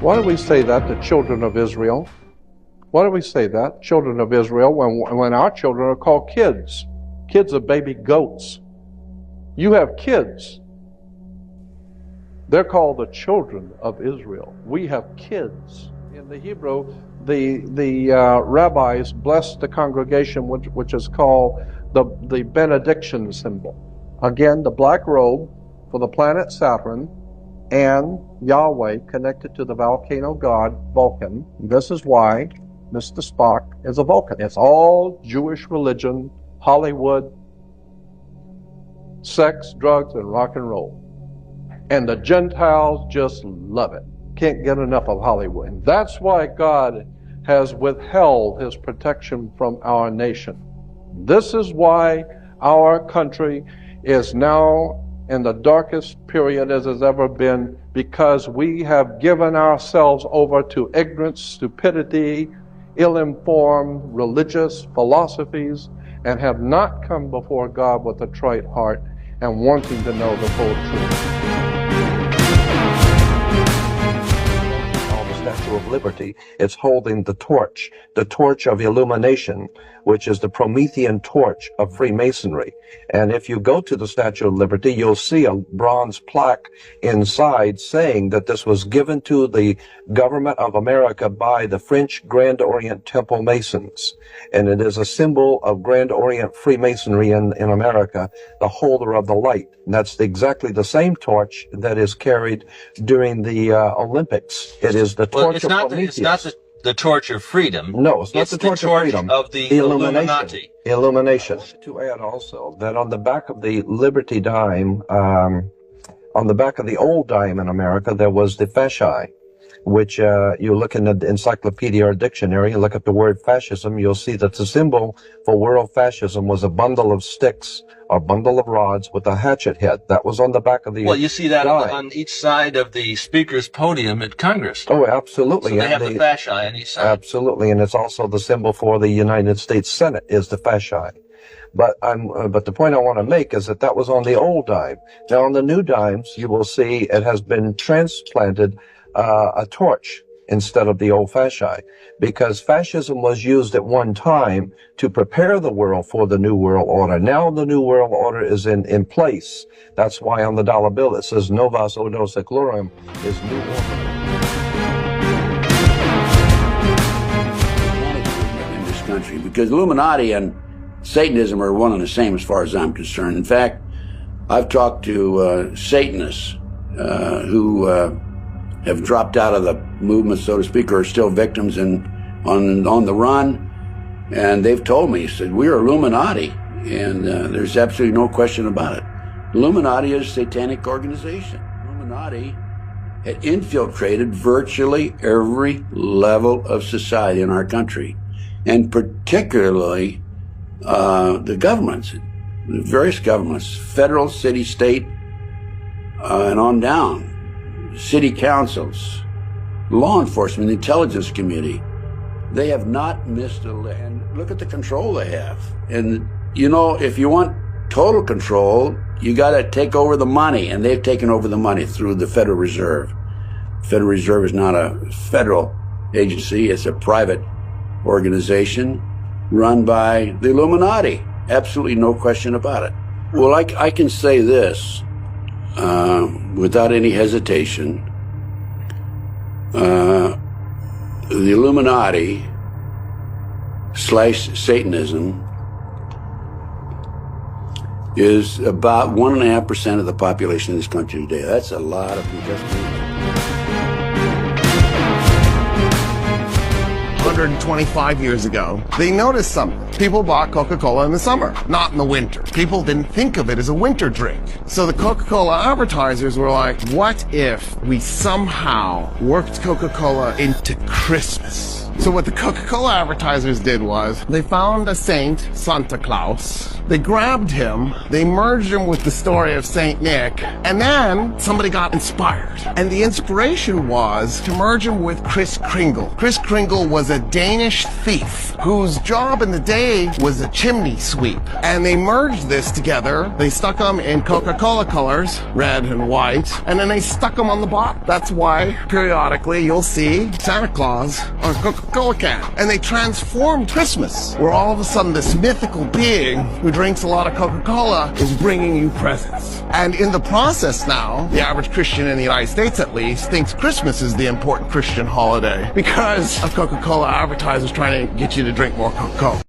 Why do we say that, the children of Israel? Why do we say that, children of Israel, when our children are called kids? Kids are baby goats. You have kids. They're called the children of Israel. We have kids. In the Hebrew, the rabbis blessed the congregation, which is called the benediction symbol. Again, the black robe for the planet Saturn, and Yahweh connected to the volcano god Vulcan. This is why Mr. Spock is a Vulcan. It's all Jewish religion, Hollywood, sex, drugs, and rock and roll. And the Gentiles just love it. Can't get enough of Hollywood. And that's why God has withheld his protection from our nation. This is why our country is now in the darkest period as has ever been, because we have given ourselves over to ignorance, stupidity, ill-informed religious philosophies, and have not come before God with a trite heart and wanting to know the full truth. Statue of Liberty, it's holding the torch of illumination, which is the Promethean torch of Freemasonry. And if you go to the Statue of Liberty, you'll see a bronze plaque inside saying that this was given to the government of America by the French Grand Orient Temple Masons. And it is a symbol of Grand Orient Freemasonry in America, the holder of the light. And that's exactly the same torch that is carried during the Olympics. It is the torch of Prometheus. It's not the torch of freedom. No, it's not the torch of freedom. Of the Illuminati. Illumination. To add also that on the back of the Liberty dime, on the back of the old dime in America, there was the fasci, which you look in the encyclopedia or dictionary, you look at the word fascism, you'll see that the symbol for world fascism was a bundle of sticks or bundle of rods with a hatchet head. That was on the back of the Well, you see that on each side of the speaker's podium at Congress. Oh, absolutely. So they have the fasci on each side. Absolutely, and it's also the symbol for the United States Senate is the fasci. But the point I want to make is that was on the old dime. Now on the new dimes, you will see it has been transplanted a torch instead of the old fasci, because fascism was used at one time to prepare the world for the New World Order. Now the New World Order is in place. That's why on the dollar bill it says Novus Ordo Seclorum is New Order. In this country, because Illuminati and Satanism are one and the same as far as I'm concerned. In fact, I've talked to Satanists who have dropped out of the movement, so to speak, or are still victims and on the run. And they've told me, said, we're Illuminati. And there's absolutely no question about it. Illuminati is a satanic organization. Illuminati had infiltrated virtually every level of society in our country, and particularly the governments, the various governments, federal, city, state, and on down. City councils, law enforcement, intelligence community, they have not missed a lick. And look at the control they have. And, you know, if you want total control, you got to take over the money, and they've taken over the money through the Federal Reserve. Federal Reserve is not a federal agency, it's a private organization run by the Illuminati. Absolutely no question about it. Well, I can say this without any hesitation. The Illuminati / Satanism is about 1.5% of the population of this country today. That's a lot of people. 125 years ago, they noticed something. People bought Coca Cola in the summer, not in the winter. People didn't think of it as a winter drink. So the Coca Cola advertisers were like, what if we somehow worked Coca Cola into Christmas? So what the Coca Cola advertisers did was they found a saint, Santa Claus. They grabbed him, they merged him with the story of Saint Nick, and then somebody got inspired. And the inspiration was to merge him with Kris Kringle. Kris Kringle was a Danish thief whose job in the day was a chimney sweep. And they merged this together. They stuck them in Coca-Cola colors, red and white, and then they stuck them on the bottom. That's why periodically you'll see Santa Claus on a Coca-Cola can. And they transformed Christmas, where all of a sudden this mythical being who drinks a lot of Coca-Cola is bringing you presents. And in the process now, the average Christian in the United States at least thinks Christmas is the important Christian holiday because of Coca-Cola advertisers trying to get you to drink more Coca-Cola.